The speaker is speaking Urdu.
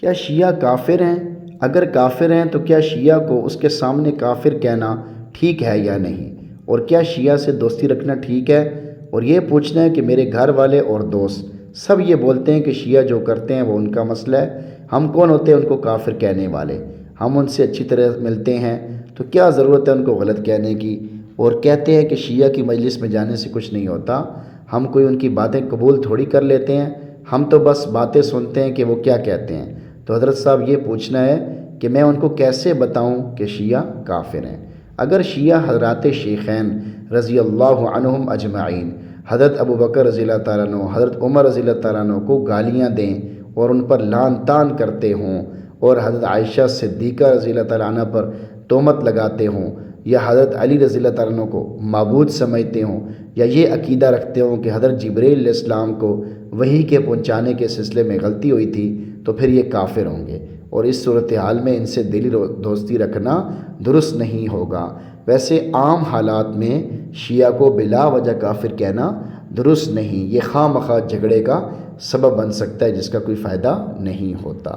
کیا شیعہ کافر ہیں؟ اگر کافر ہیں تو کیا شیعہ کو اس کے سامنے کافر کہنا ٹھیک ہے یا نہیں؟ اور کیا شیعہ سے دوستی رکھنا ٹھیک ہے؟ اور یہ پوچھنا ہے کہ میرے گھر والے اور دوست سب یہ بولتے ہیں کہ شیعہ جو کرتے ہیں وہ ان کا مسئلہ ہے، ہم کون ہوتے ہیں ان کو کافر کہنے والے؟ ہم ان سے اچھی طرح ملتے ہیں تو کیا ضرورت ہے ان کو غلط کہنے کی؟ اور کہتے ہیں کہ شیعہ کی مجلس میں جانے سے کچھ نہیں ہوتا، ہم کوئی ان کی باتیں قبول تھوڑی کر لیتے ہیں، ہم تو بس باتیں سنتے ہیں کہ وہ کیا کہتے ہیں۔ تو حضرت صاحب یہ پوچھنا ہے کہ میں ان کو کیسے بتاؤں کہ شیعہ کافر ہیں؟ اگر شیعہ حضرات شیخین رضی اللہ عنہم اجمعین، حضرت ابو بکر رضی اللہ تعالیٰ عنہ، حضرت عمر رضی اللہ تعالیٰ عنہ کو گالیاں دیں اور ان پر لعن طعن کرتے ہوں، اور حضرت عائشہ صدیقہ رضی اللہ تعالیٰ عنہ پر تہمت لگاتے ہوں، یا حضرت علی رضی اللہ تعالیٰ عنہ کو معبود سمجھتے ہوں، یا یہ عقیدہ رکھتے ہوں کہ حضرت جبرائیل علیہ السلام کو وحی کے پہنچانے کے سلسلے میں غلطی ہوئی تھی، تو پھر یہ کافر ہوں گے، اور اس صورتحال میں ان سے دلی دوستی رکھنا درست نہیں ہوگا۔ ویسے عام حالات میں شیعہ کو بلا وجہ کافر کہنا درست نہیں، یہ خواہ مخواہ جھگڑے کا سبب بن سکتا ہے جس کا کوئی فائدہ نہیں ہوتا۔